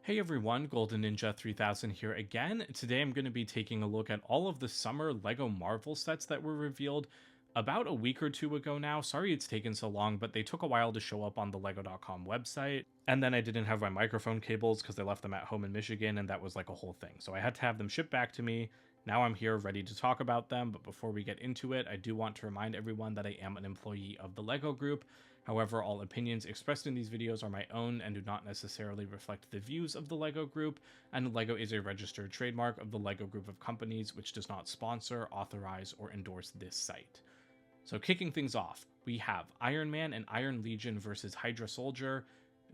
Hey everyone, Golden Ninja 3000 here again. Today I'm going to be taking a look at all of the summer LEGO Marvel sets that were revealed about a week or two ago now. Sorry it's taken so long, but they took a while to show up on the lego.com website. And then I didn't have my microphone cables because I left them at home in Michigan, and that was like a whole thing. So I had to have them shipped back to me. Now I'm here ready to talk about them, but before we get into it, I do want to remind everyone that I am an employee of the LEGO Group. However, all opinions expressed in these videos are my own and do not necessarily reflect the views of the LEGO Group, and LEGO is a registered trademark of the LEGO Group of companies, which does not sponsor, authorize, or endorse this site. So kicking things off, we have Iron Man and Iron Legion versus Hydra Soldier.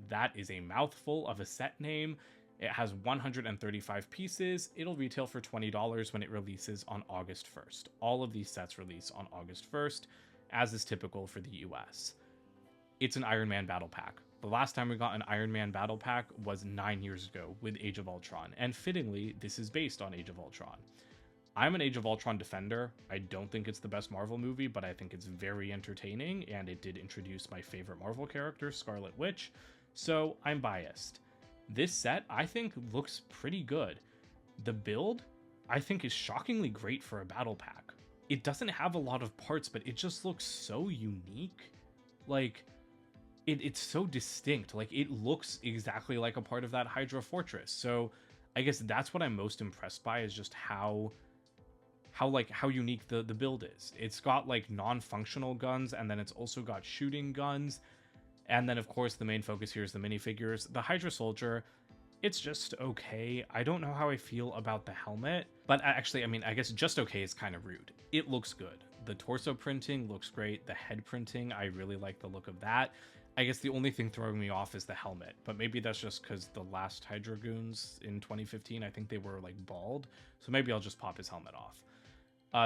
That is a mouthful of a set name. It has 135 pieces. It'll retail for $20 when it releases on August 1st. All of these sets release on August 1st, as is typical for the US. It's an Iron Man battle pack. The last time we got an Iron Man battle pack was 9 years ago with Age of Ultron, and fittingly, this is based on Age of Ultron. I'm an Age of Ultron defender. I don't think it's the best Marvel movie, but I think it's very entertaining, and it did introduce my favorite Marvel character, Scarlet Witch, so I'm biased. This set, I think, looks pretty good. The build, I think, is shockingly great for a battle pack. It doesn't have a lot of parts, but it just looks so unique. Like, it's so distinct. Like, it looks exactly like a part of that Hydra fortress. So I guess that's what I'm most impressed by, is just how unique the build is. It's got like non-functional guns, and then it's also got shooting guns. And then of course the main focus here is the minifigures. The Hydra Soldier, it's just okay. I don't know how I feel about the helmet, but actually, I mean, I guess just okay is kind of rude. It looks good. The torso printing looks great. The head printing, I really like the look of that. I guess the only thing throwing me off is the helmet, but maybe that's just because the last Hydra goons in 2015, I think they were like bald, so maybe I'll just pop his helmet off.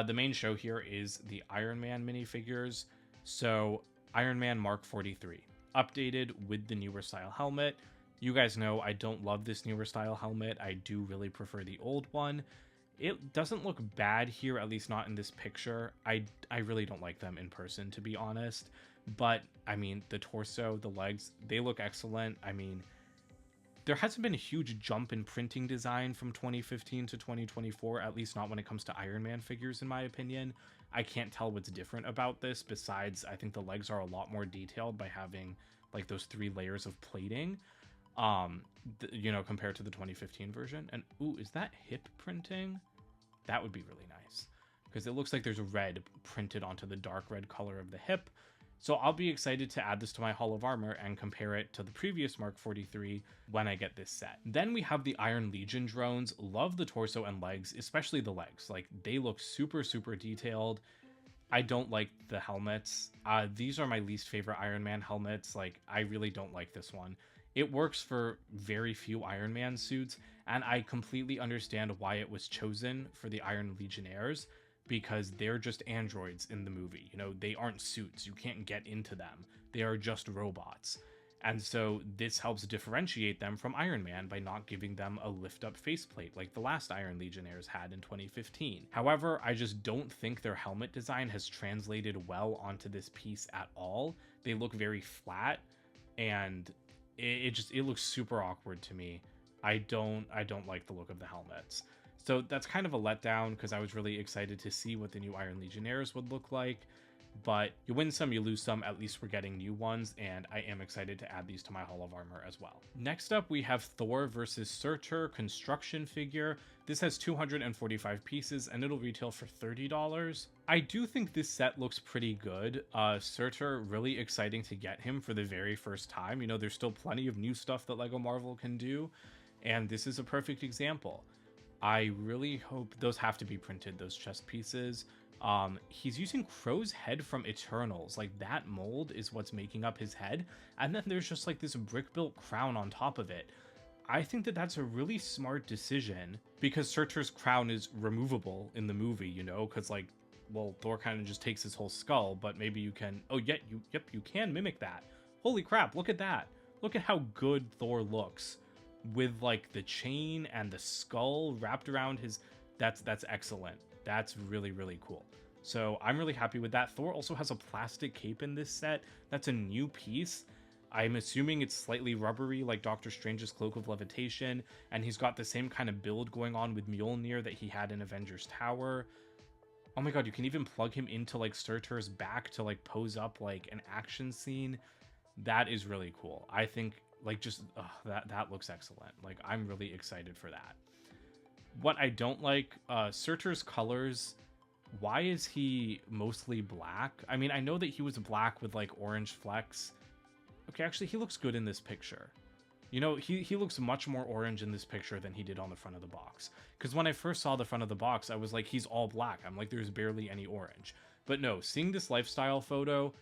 The main show here is the Iron Man minifigures. So Iron Man Mark 43, updated with the newer style helmet. You guys know I don't love this newer style helmet. I do really prefer the old one. It doesn't look bad here, at least not in this picture. I really don't like them in person, to be honest. But, I mean, the torso, the legs, they look excellent. I mean, there hasn't been a huge jump in printing design from 2015 to 2024, at least not when it comes to Iron Man figures, in my opinion. I can't tell what's different about this, besides I think the legs are a lot more detailed by having like those 3 layers of plating, compared to the 2015 version. And ooh, is that hip printing? That would be really nice, because it looks like there's red printed onto the dark red color of the hip. So I'll be excited to add this to my Hall of Armor and compare it to the previous Mark 43 when I get this set. Then we have the Iron Legion drones. Love the torso and legs, especially the legs. Like, they look super, super detailed. I don't like the helmets. These are my least favorite Iron Man helmets. Like, I really don't like this one. It works for very few Iron Man suits, and I completely understand why it was chosen for the Iron Legionnaires, because they're just androids in the movie. You know, they aren't suits. You can't get into them. They are just robots. And so this helps differentiate them from Iron Man by not giving them a lift-up faceplate like the last Iron Legionnaires had in 2015. However, I just don't think their helmet design has translated well onto this piece at all. They look very flat, and it looks super awkward to me. I don't like the look of the helmets. So that's kind of a letdown, because I was really excited to see what the new Iron Legionnaires would look like. But you win some, you lose some. At least we're getting new ones, and I am excited to add these to my Hall of Armor as well. Next up, we have Thor versus Surtur construction figure. This has 245 pieces, and it'll retail for $30. I do think this set looks pretty good. Surtur, really exciting to get him for the very first time. You know, there's still plenty of new stuff that LEGO Marvel can do, and this is a perfect example. I really hope those have to be printed, those chest pieces. He's using Crow's head from Eternals. Like, that mold is what's making up his head. And then there's just like this brick-built crown on top of it. I think that that's a really smart decision, because Surtur's crown is removable in the movie, you know, because like, well, Thor kind of just takes his whole skull, but maybe you can, you can mimic that. Holy crap, look at that. Look at how good Thor looks with like the chain and the skull wrapped around his. That's excellent. That's really, really cool. So I'm really happy with that. Thor also has a plastic cape in this set. That's a new piece. I'm assuming it's slightly rubbery like Doctor Strange's Cloak of Levitation, and he's got the same kind of build going on with Mjolnir that he had in Avengers Tower. Oh my god, you can even plug him into like Surtur's back to like pose up like an action scene. That is really cool. I think like just that looks excellent. Like I'm really excited for that. What I don't like, Surtur's colors, why is he mostly black? I mean, I know that he was black with like orange flecks. Okay, actually he looks good in this picture. You know, he looks much more orange in this picture than he did on the front of the box. Because when I first saw the front of the box, I was like, he's all black. I'm like, there's barely any orange. But no, seeing this lifestyle photo,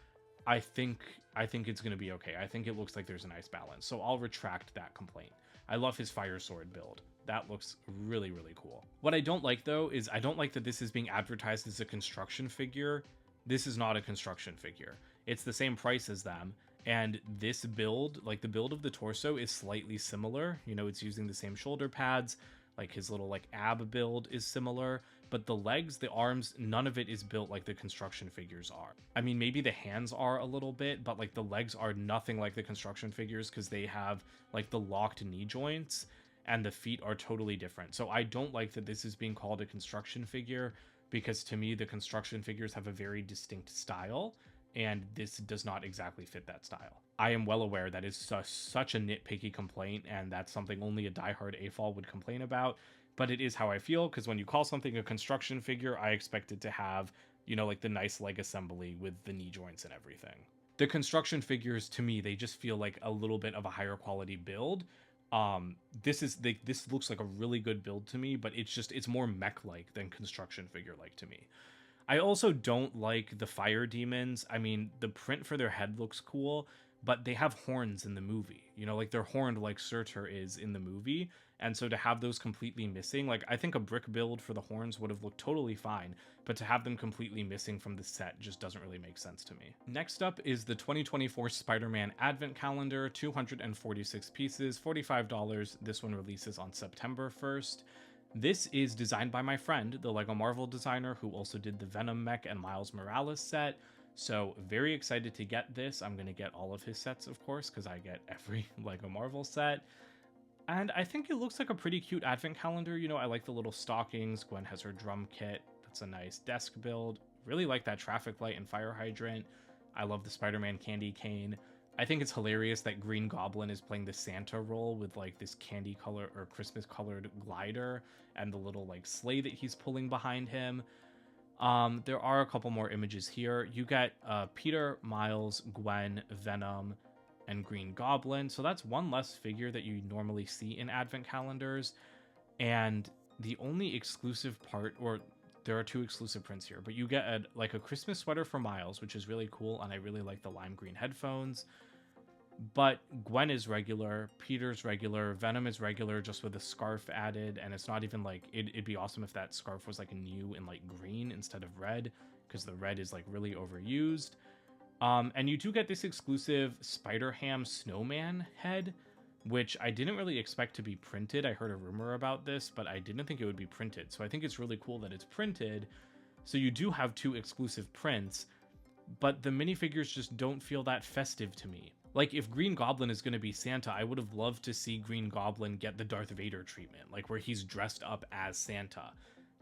I think it's going to be okay. I think it looks like there's a nice balance. So I'll retract that complaint. I love his fire sword build. That looks really, really cool. What I don't like, though, is I don't like that this is being advertised as a construction figure. This is not a construction figure. It's the same price as them. And this build, like the build of the torso, is slightly similar. You know, it's using the same shoulder pads. Like his little like ab build is similar. But the legs, the arms, none of it is built like the construction figures are. I mean, maybe the hands are a little bit, but like the legs are nothing like the construction figures because they have like the locked knee joints and the feet are totally different. So I don't like that this is being called a construction figure because to me, the construction figures have a very distinct style. And this does not exactly fit that style. I am well aware that is such a nitpicky complaint, and that's something only a diehard AFOL would complain about, but it is how I feel, because when you call something a construction figure, I expect it to have, you know, like the nice leg assembly with the knee joints and everything. The construction figures, to me, they just feel like a little bit of a higher quality build. This looks like a really good build to me, but it's more mech-like than construction figure-like to me. I also don't like the fire demons. I mean, the print for their head looks cool, but they have horns in the movie. You know, like they're horned like Surtur is in the movie. And so to have those completely missing, like I think a brick build for the horns would have looked totally fine, but to have them completely missing from the set just doesn't really make sense to me. Next up is the 2024 Spider-Man Advent Calendar, 246 pieces, $45. This one releases on September 1st. This is designed by my friend, the LEGO Marvel designer, who also did the Venom mech and Miles Morales set. So very excited to get this. I'm going to get all of his sets, of course, because I get every LEGO Marvel set. And I think it looks like a pretty cute advent calendar. You know, I like the little stockings. Gwen has her drum kit. That's a nice desk build. Really like that traffic light and fire hydrant. I love the Spider-Man candy cane. I think it's hilarious that Green Goblin is playing the Santa role with like this candy color or Christmas colored glider and the little like sleigh that he's pulling behind him. There are a couple more images here. You get Peter, Miles, Gwen, Venom, and Green Goblin. So that's one less figure that you normally see in advent calendars. And the only exclusive part, or there are two exclusive prints here, but you get a Christmas sweater for Miles, which is really cool, and I really like the lime green headphones. But Gwen is regular, Peter's regular, Venom is regular, just with a scarf added, and it's not even like, it'd be awesome if that scarf was like new and like green instead of red, because the red is like really overused. And you do get this exclusive Spider-Ham snowman head, which I didn't really expect to be printed. I heard a rumor about this, but I didn't think it would be printed. So I think it's really cool that it's printed. So you do have two exclusive prints, but the minifigures just don't feel that festive to me. Like, if Green Goblin is going to be Santa, I would have loved to see Green Goblin get the Darth Vader treatment, like where he's dressed up as Santa,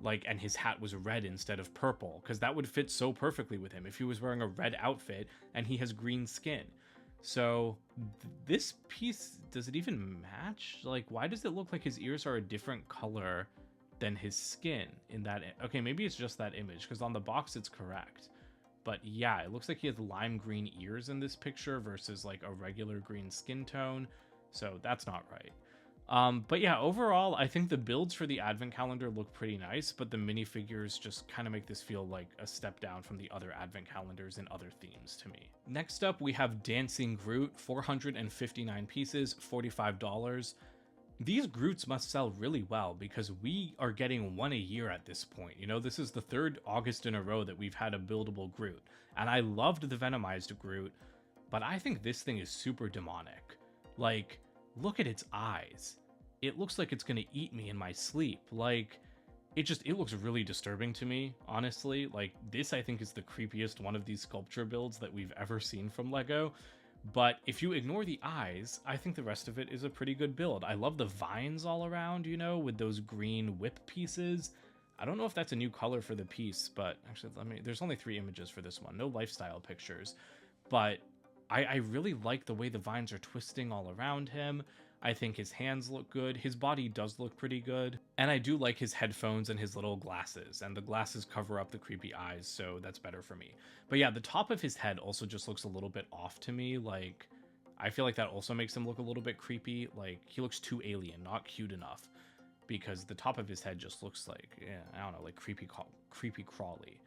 like, and his hat was red instead of purple, because that would fit so perfectly with him if he was wearing a red outfit and he has green skin. So this piece, does it even match? Like, why does it look like his ears are a different color than his skin in that? Okay, maybe it's just that image, because on the box it's correct. But yeah, it looks like he has lime green ears in this picture versus like a regular green skin tone. So that's not right. But yeah, overall, I think the builds for the advent calendar look pretty nice, but the minifigures just kind of make this feel like a step down from the other advent calendars and other themes to me. Next up, we have Dancing Groot, 459 pieces, $45. These Groots must sell really well because we are getting one a year at this point. You know, this is the third August in a row that we've had a buildable Groot. And I loved the Venomized Groot, but I think this thing is super demonic. Like, look at its eyes. It looks like it's gonna eat me in my sleep. Like, it looks really disturbing to me, honestly. Like, this I think is the creepiest one of these sculpture builds that we've ever seen from LEGO. But if you ignore the eyes, I think the rest of it is a pretty good build. I love the vines all around, you know, with those green whip pieces. I don't know if that's a new color for the piece, but actually, there's only 3 images for this one, no lifestyle pictures. But I really like the way the vines are twisting all around him. I think his hands look good. His body does look pretty good. And I do like his headphones and his little glasses. And the glasses cover up the creepy eyes, so that's better for me. But yeah, the top of his head also just looks a little bit off to me. Like, I feel like that also makes him look a little bit creepy. Like, he looks too alien, not cute enough. Because the top of his head just looks like, yeah, I don't know, like creepy crawly.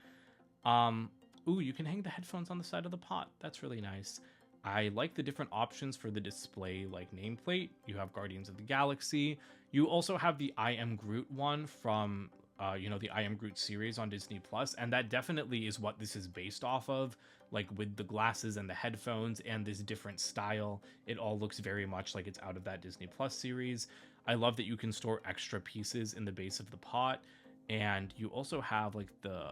Ooh, you can hang the headphones on the side of the pot. That's really nice. I like the different options for the display, like nameplate. You have Guardians of the Galaxy. You also have the I Am Groot one from, the I Am Groot series on Disney Plus, and that definitely is what this is based off of. Like with the glasses and the headphones and this different style, it all looks very much like it's out of that Disney Plus series. I love that you can store extra pieces in the base of the pot. And you also have like the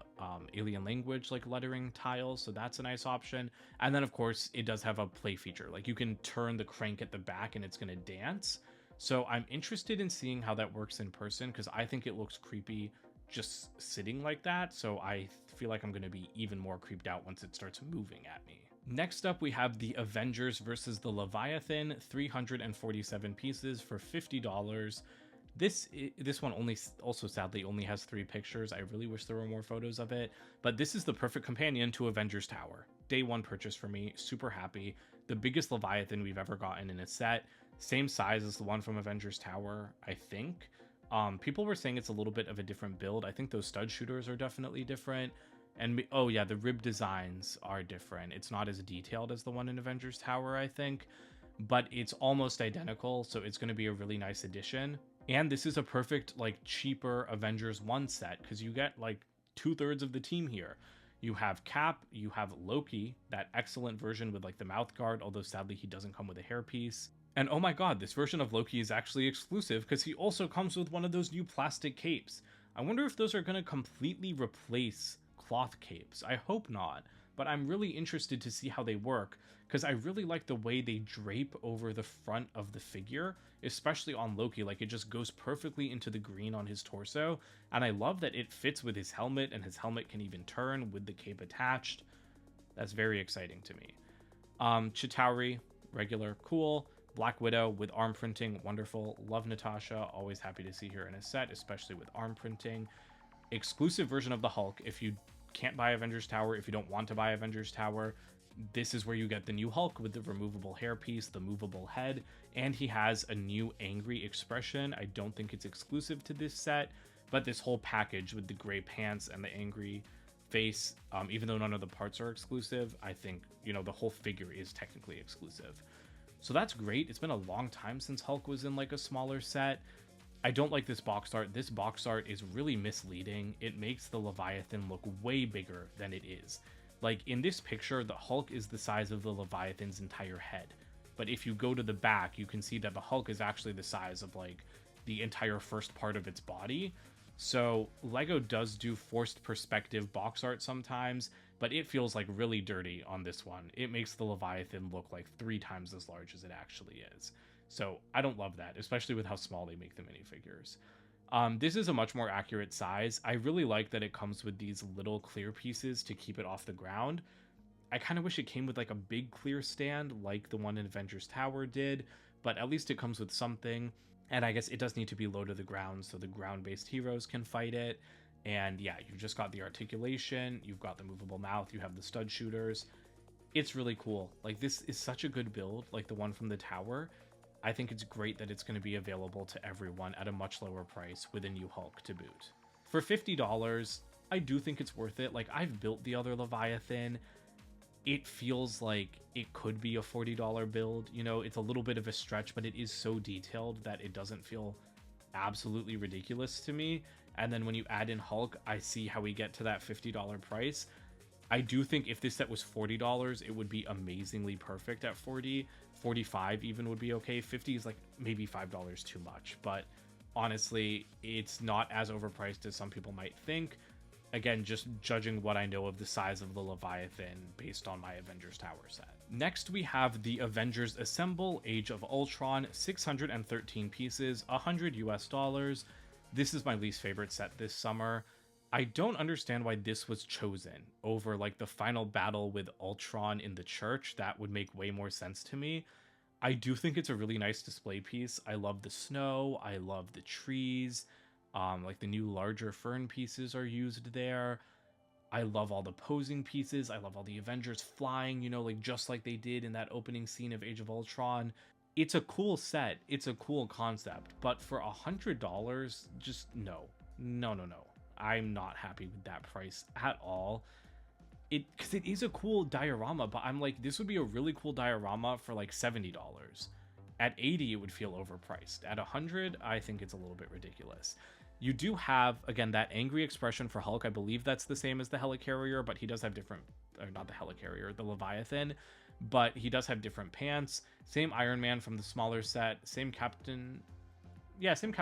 alien language like lettering tiles, so that's a nice option. And then of course it does have a play feature, like you can turn the crank at the back and it's going to dance. So I'm interested in seeing how that works in person, because I think it looks creepy just sitting like that. So I feel like I'm going to be even more creeped out once it starts moving at me. Next up, we have the Avengers versus the Leviathan, 347 pieces for $50. This one also sadly only has 3 pictures. I really wish there were more photos of it, but this is the perfect companion to Avengers Tower. Day 1 purchase for me, super happy. The biggest Leviathan we've ever gotten in a set, same size as the one from Avengers Tower, I think. People were saying it's a little bit of a different build. I think those stud shooters are definitely different. And oh yeah, the rib designs are different. It's not as detailed as the one in Avengers Tower, I think, but it's almost identical, so it's going to be a really nice addition. And this is a perfect, like, cheaper Avengers 1 set, because you get, like, 2/3 of the team here. You have Cap, you have Loki, that excellent version with, like, the mouth guard, although sadly he doesn't come with a hairpiece. And oh my god, this version of Loki is actually exclusive, because he also comes with one of those new plastic capes. I wonder if those are going to completely replace cloth capes. I hope not, but I'm really interested to see how they work, because I really like the way they drape over the front of the figure, especially on Loki. Like, it just goes perfectly into the green on his torso, and I love that it fits with his helmet, and his helmet can even turn with the cape attached. That's very exciting to me. Chitauri, regular, cool. Black Widow with arm printing, wonderful. Love Natasha, always happy to see her in a set, especially with arm printing. Exclusive version of the Hulk. If you can't buy Avengers Tower, if you don't want to buy Avengers Tower, this is where you get the new Hulk with the removable hairpiece, the movable head, and he has a new angry expression. I don't think it's exclusive to this set, but this whole package with the gray pants and the angry face, even though none of the parts are exclusive, I think, the whole figure is technically exclusive. So that's great. It's been a long time since Hulk was in like a smaller set. I don't like this box art. This box art is really misleading. It makes the Leviathan look way bigger than it is. Like, in this picture, the Hulk is the size of the Leviathan's entire head. But if you go to the back, you can see that the Hulk is actually the size of, like, the entire first part of its body. So, LEGO does do forced perspective box art sometimes, but it feels, like, really dirty on this one. It makes the Leviathan look like 3 times as large as it actually is. So, I don't love that, especially with how small they make the minifigures. This is a much more accurate size. I really like that it comes with these little clear pieces to keep it off the ground. I kind of wish it came with like a big clear stand like the one in Avengers Tower did, but at least it comes with something. And I guess it does need to be low to the ground so the ground-based heroes can fight it. And yeah, you've just got the articulation, you've got the movable mouth, you have the stud shooters. It's really cool. Like, this is such a good build, like the one from the tower. I think it's great that it's going to be available to everyone at a much lower price with a new Hulk to boot. For $50, I do think it's worth it. Like, I've built the other Leviathan. It feels like it could be a $40 build. It's a little bit of a stretch, but it is so detailed that it doesn't feel absolutely ridiculous to me. And then when you add in Hulk, I see how we get to that $50 price. I do think if this set was $40, it would be amazingly perfect at 40. 45 even would be okay. 50 is like maybe $5 too much, but honestly, it's not as overpriced as some people might think. Again, just judging what I know of the size of the Leviathan based on my Avengers Tower set. Next, we have the Avengers Assemble Age of Ultron, 613 pieces, $100 US. This is my least favorite set this summer. I don't understand why this was chosen over like the final battle with Ultron in the church. That would make way more sense to me. I do think it's a really nice display piece. I love the snow. I love the trees. Like the new larger fern pieces are used there. I love all the posing pieces. I love all the Avengers flying, you know, like just like they did in that opening scene of Age of Ultron. It's a cool set. It's a cool concept. But for $100, just no. No. I'm not happy with that price at all. Because it is a cool diorama, but I'm like, this would be a really cool diorama for like $70. At 80, it would feel overpriced. At 100, I think it's a little bit ridiculous. You do have, again, that angry expression for Hulk. I believe that's the same as the Helicarrier, but he does have different, or not the Helicarrier, the Leviathan, but he does have different pants. Same Iron Man from the smaller set, same Captain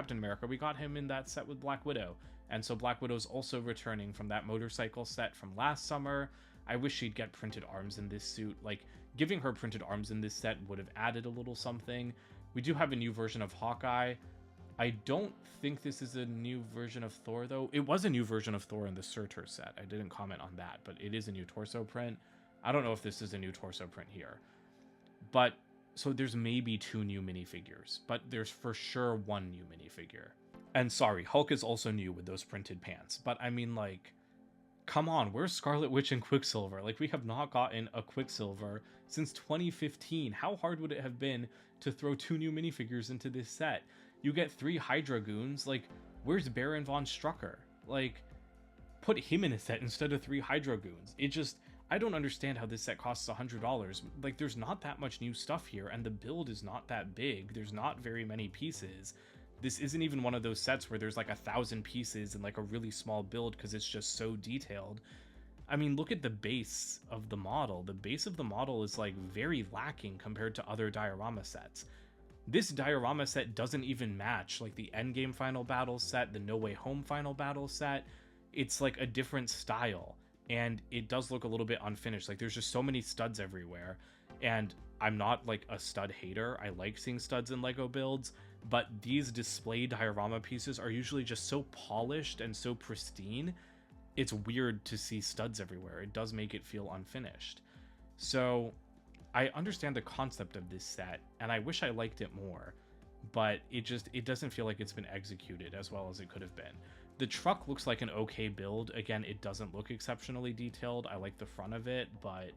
America. We got him in that set with Black Widow. And so Black Widow's also returning from that motorcycle set from last summer. I wish she'd get printed arms in this suit. Like, giving her printed arms in this set would have added a little something. We do have a new version of Hawkeye. I don't think this is a new version of Thor, though. It was a new version of Thor in the Surtur set. I didn't comment on that, but it is a new torso print. I don't know if this is a new torso print here. But, so there's maybe 2 new minifigures, but there's for sure 1 new minifigure. And sorry, Hulk is also new with those printed pants, but I mean, like, come on, where's Scarlet Witch and Quicksilver? Like, we have not gotten a Quicksilver since 2015. How hard would it have been to throw 2 new minifigures into this set? You get 3 Hydra goons. Like, where's Baron von Strucker? Like, put him in a set instead of 3 Hydra goons. It just, I don't understand how this set costs $100. Like, there's not that much new stuff here, and the build is not that big. There's not very many pieces. This isn't even one of those sets where there's like 1,000 pieces and like a really small build because it's just so detailed. I mean, look at the base of the model. The base of the model is like very lacking compared to other diorama sets. This diorama set doesn't even match like the Endgame Final Battle set, the No Way Home Final Battle set. It's like a different style, and it does look a little bit unfinished. Like, there's just so many studs everywhere, and I'm not like a stud hater. I like seeing studs in LEGO builds, but these display diorama pieces are usually just so polished and so pristine, it's weird to see studs everywhere. It does make it feel unfinished. So I understand the concept of this set, and I wish I liked it more, but it doesn't feel like it's been executed as well as it could have been. The truck looks like an okay build. Again, it doesn't look exceptionally detailed. I like the front of it, but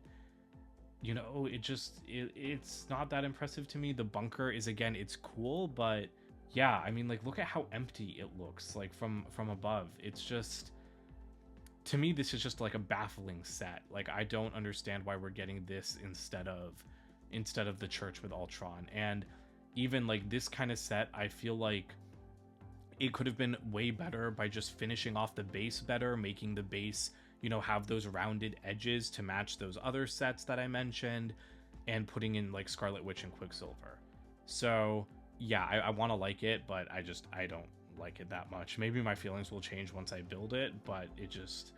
you know, it's not that impressive to me. The bunker is, again, it's cool, but yeah, I mean, like, look at how empty it looks, like, from above. It's just, to me, this is just like a baffling set. Like, I don't understand why we're getting this instead of the church with Ultron. And even like this kind of set, I feel like it could have been way better by just finishing off the base better, making the base, you know, have those rounded edges to match those other sets that I mentioned, and putting in like Scarlet Witch and Quicksilver. So yeah, I want to like it, but I don't like it that much. Maybe my feelings will change once I build it, but it just,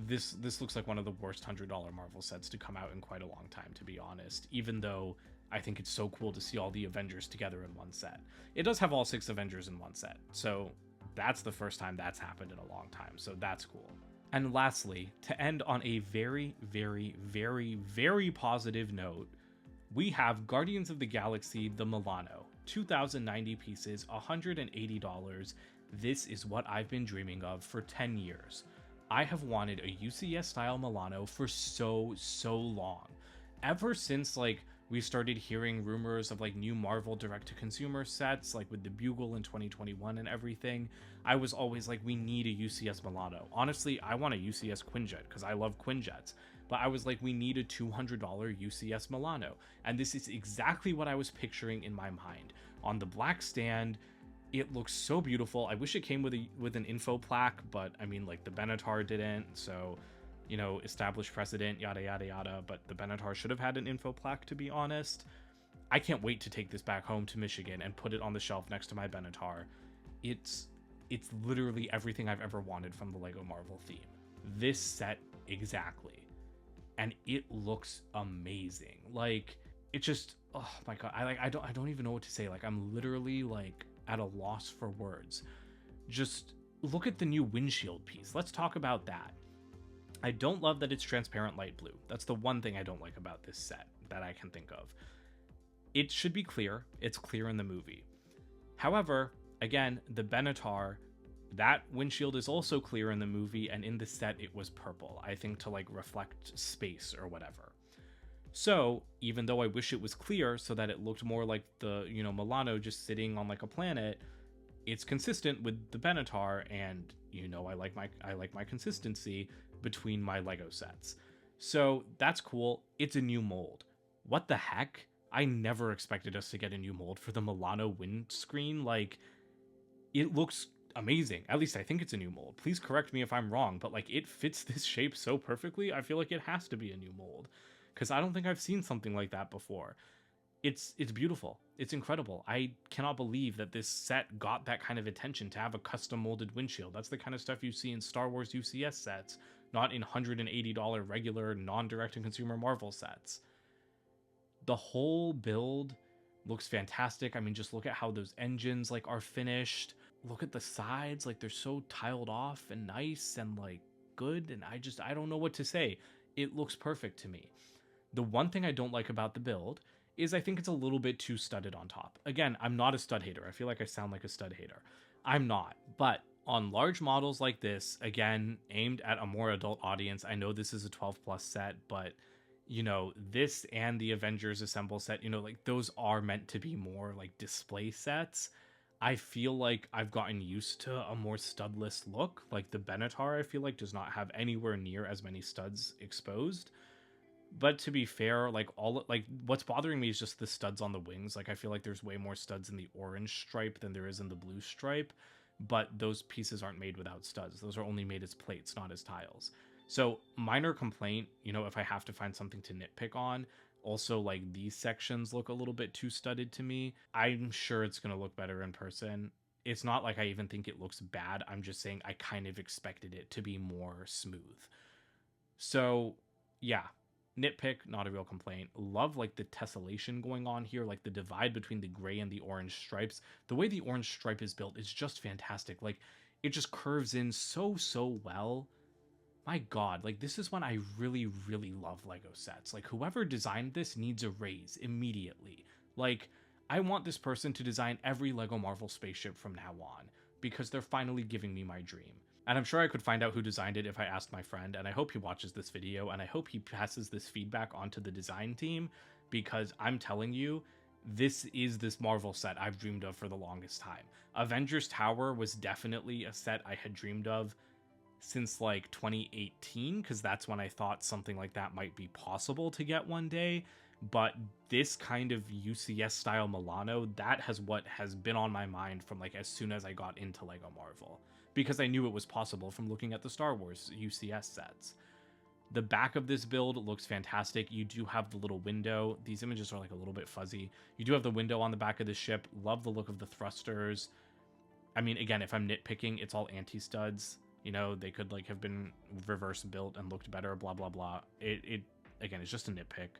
this looks like one of the worst $100 Marvel sets to come out in quite a long time, to be honest, even though I think it's so cool to see all the Avengers together in one set. It does have all 6 Avengers in one set, so that's the first time that's happened in a long time, so that's cool. And lastly, to end on a very, very, very, very positive note, we have Guardians of the Galaxy, the Milano, 2,090 pieces, $180. This is what I've been dreaming of for 10 years. I have wanted a UCS-style Milano for so long. Ever since, like, we started hearing rumors of like new Marvel direct-to-consumer sets, like with the Bugle in 2021 and everything, I was always like, we need a UCS Milano. Honestly, I want a UCS Quinjet because I love Quinjets, but I was like, we need a $200 UCS Milano. And this is exactly what I was picturing in my mind. On the black stand, it looks so beautiful. I wish it came with an info plaque, but I mean, like, the Benatar didn't, so, you know, established precedent, yada yada yada, but the Benatar should have had an info plaque, to be honest. I can't wait to take this back home to Michigan and put it on the shelf next to my Benatar. It's literally everything I've ever wanted from the LEGO Marvel theme. this set exactly. And it looks amazing. Like, it just, oh my god, I don't even know what to say. Like, I'm literally like at a loss for words. Just look at the new windshield piece. Let's talk about that. I don't love that it's transparent light blue. That's the one thing I don't like about this set that I can think of. It should be clear. It's clear in the movie. However, again, the Benatar, that windshield is also clear in the movie, and in the set it was purple, I think to like reflect space or whatever. So even though I wish it was clear so that it looked more like the, you know, Milano just sitting on like a planet, it's consistent with the Benatar, and you know, I like my consistency between my Lego sets. So that's cool. It's a new mold. What the heck? I never expected us to get a new mold for the Milano windscreen. Like, it looks amazing. At least I think it's a new mold. Please correct me if I'm wrong, but like, it fits this shape so perfectly. I feel like it has to be a new mold, because I don't think I've seen something like that before. It's beautiful. It's incredible. I cannot believe that this set got that kind of attention to have a custom molded windshield. That's the kind of stuff you see in Star Wars UCS sets, not in $180 regular non-direct-to-consumer Marvel sets. The whole build looks fantastic. I mean, just look at how those engines like are finished. Look at the sides, like they're so tiled off and nice and like good, and I don't know what to say. It looks perfect to me. The one thing I don't like about the build is I think it's a little bit too studded on top. Again, I'm not a stud hater. I feel like I sound like a stud hater. I'm not. But on large models like this, again, aimed at a more adult audience, I know this is a 12 plus set, but you know, this and the Avengers Assemble set, you know, like those are meant to be more like display sets. I feel like I've gotten used to a more studless look. Like the Benatar, I feel like does not have anywhere near as many studs exposed. But to be fair, like what's bothering me is just the studs on the wings. Like I feel like there's way more studs in the orange stripe than there is in the blue stripe, but those pieces aren't made without studs. Those are only made as plates, not as tiles. So minor complaint, you know, if I have to find something to nitpick on. Also, like these sections look a little bit too studded to me. I'm sure it's going to look better in person. It's not like I even think it looks bad. I'm just saying I kind of expected it to be more smooth. So yeah, nitpick, not a real complaint. Love like the tessellation going on here, like the divide between the gray and the orange stripes. The way the orange stripe is built is just fantastic. Like it just curves in so well. My god, like this is when I really love Lego sets. Like whoever designed this needs a raise immediately. Like I want this person to design every Lego Marvel spaceship from now on, because they're finally giving me my dream. And I'm sure I could find out who designed it if I asked my friend, and I hope he watches this video, and I hope he passes this feedback onto the design team, because I'm telling you, this is this Marvel set I've dreamed of for the longest time. Avengers Tower was definitely a set I had dreamed of since like 2018, because that's when I thought something like that might be possible to get one day. But this kind of UCS style Milano, that has what has been on my mind from like as soon as I got into Lego Marvel, because I knew it was possible from looking at the Star Wars UCS sets. The back of this build looks fantastic. You do have the little window. These images are like a little bit fuzzy. You do have the window on the back of the ship. Love the look of the thrusters. I mean, again, if I'm nitpicking, it's all anti-studs. You know, they could like have been reverse built and looked better, blah, blah, blah. It again, it's just a nitpick.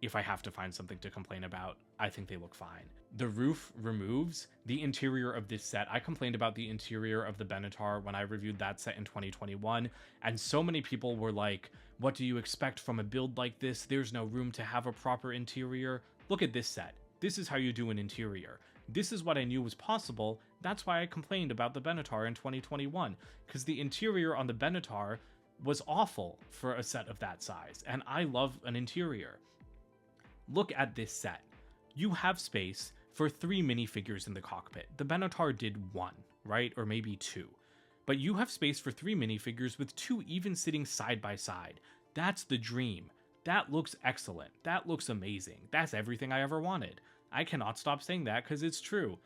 If I have to find something to complain about, I think they look fine. The roof removes. The interior of this set, I complained about the interior of the Benatar when I reviewed that set in 2021, and so many people were like, what do you expect from a build like this? There's no room to have a proper interior. Look at this set. This is how you do an interior. This is what I knew was possible. That's why I complained about the Benatar in 2021, because the interior on the Benatar was awful for a set of that size, and I love an interior. Look at this set. You have space for 3 minifigures in the cockpit. The Benatar did 1, right? Or maybe 2. But you have space for 3 minifigures with 2 even sitting side by side. That's the dream. That looks excellent. That looks amazing. That's everything I ever wanted. I cannot stop saying that because it's true.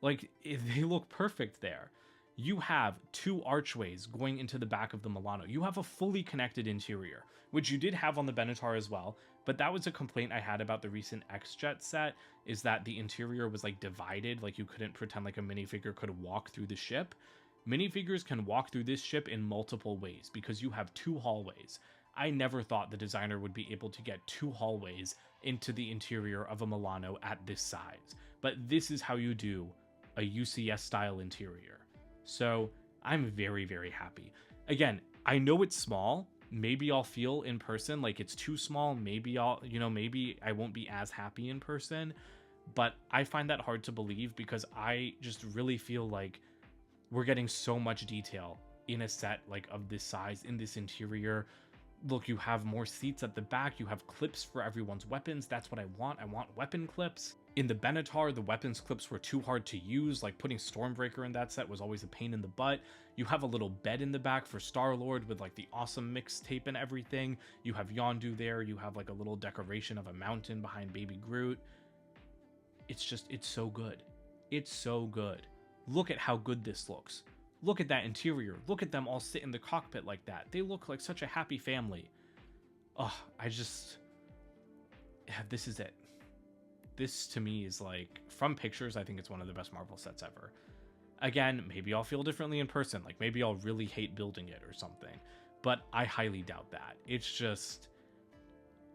Like, they look perfect there. You have 2 archways going into the back of the Milano. You have a fully connected interior, which you did have on the Benatar as well, but that was a complaint I had about the recent X-Jet set, is that the interior was like divided, like you couldn't pretend like a minifigure could walk through the ship. Minifigures can walk through this ship in multiple ways because you have 2 hallways. I never thought the designer would be able to get 2 hallways into the interior of a Milano at this size, but this is how you do a UCS style interior. So I'm very, very happy. Again, I know it's small. Maybe I'll feel in person like it's too small. Maybe maybe I won't be as happy in person, but I find that hard to believe because I just really feel like we're getting so much detail in a set like of this size in this interior. Look, you have more seats at the back. You have clips for everyone's weapons. That's what I want. I want weapon clips. In the Benatar, the weapons clips were too hard to use. Like putting Stormbreaker in that set was always a pain in the butt. You have a little bed in the back for Star-Lord with like the awesome mixtape and everything. You have Yondu there. You have like a little decoration of a mountain behind Baby Groot. It's so good. It's so good. Look at how good this looks. Look at that interior. Look at them all sit in the cockpit like that. They look like such a happy family. Oh, this is it. This to me is like, from pictures, I think it's one of the best Marvel sets ever. Again, maybe I'll feel differently in person. Like maybe I'll really hate building it or something. But I highly doubt that. It's just,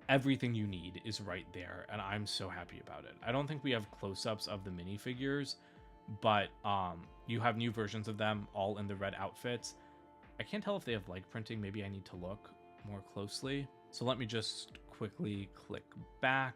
everything you need is right there. And I'm so happy about it. I don't think we have close-ups of the minifigures, but you have new versions of them all in the red outfits. I can't tell if they have leg printing. Maybe I need to look more closely. So let me just quickly click back.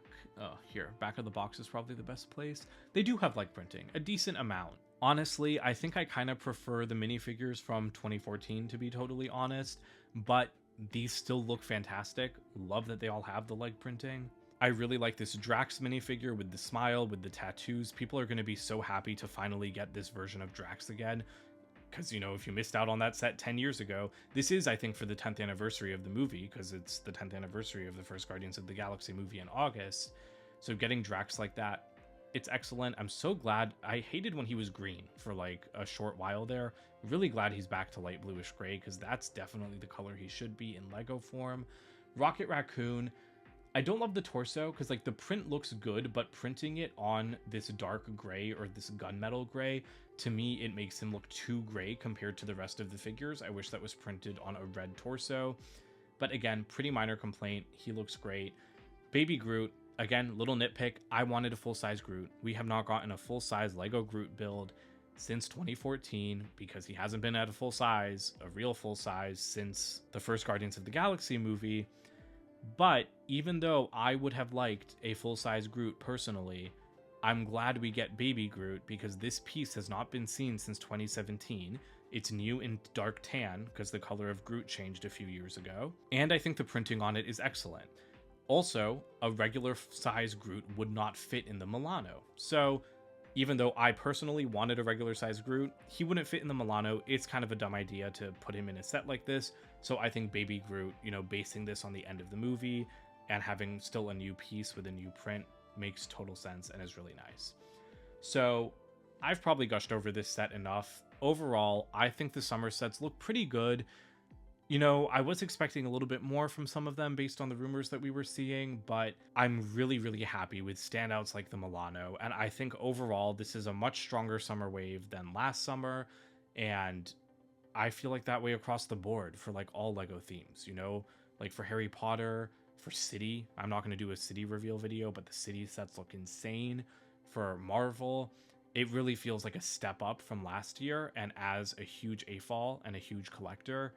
Here, back of the box is probably the best place. They do have leg printing, a decent amount. Honestly, I think I kind of prefer the minifigures from 2014, to be totally honest, but these still look fantastic. Love that they all have the leg printing. I really like this Drax minifigure with the smile, with the tattoos. People are going to be so happy to finally get this version of Drax again. Because, you know, if you missed out on that set 10 years ago, this is, I think, for the 10th anniversary of the movie, because it's the 10th anniversary of the first Guardians of the Galaxy movie in August. So getting Drax like that, it's excellent. I'm so glad. I hated when he was green for like a short while there. Really glad he's back to light bluish gray, because that's definitely the color he should be in Lego form. Rocket Raccoon. I don't love the torso because like the print looks good, but printing it on this dark gray or this gunmetal gray, to me, it makes him look too gray compared to the rest of the figures. I wish that was printed on a red torso. But again, pretty minor complaint. He looks great. Baby Groot, again, little nitpick. I wanted a full-size Groot. We have not gotten a full-size Lego Groot build since 2014 because he hasn't been at a real full size since the first Guardians of the Galaxy movie. But even though I would have liked a full-size Groot personally, I'm glad we get Baby Groot because this piece has not been seen since 2017. It's new in dark tan because the color of Groot changed a few years ago. And I think the printing on it is excellent. Also, a regular size Groot would not fit in the Milano. So even though I personally wanted a regular size Groot, he wouldn't fit in the Milano. It's kind of a dumb idea to put him in a set like this. So I think Baby Groot, you know, basing this on the end of the movie and having still a new piece with a new print makes total sense and is really nice. So I've probably gushed over this set enough. Overall, I think the summer sets look pretty good. You know, I was expecting a little bit more from some of them based on the rumors that we were seeing, but I'm really, really happy with standouts like the Milano. And I think overall, this is a much stronger summer wave than last summer. And I feel like that way across the board for like all Lego themes, you know, like for Harry Potter, for City. I'm not going to do a City reveal video, but the City sets look insane. For Marvel, it really feels like a step up from last year. And as a huge AFOL and a huge collector,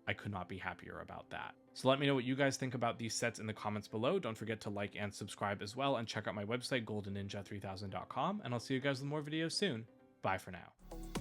I could not be happier about that. So let me know what you guys think about these sets in the comments below. Don't forget to like and subscribe as well, and check out my website, goldenninja3000.com, and I'll see you guys with more videos soon. Bye for now.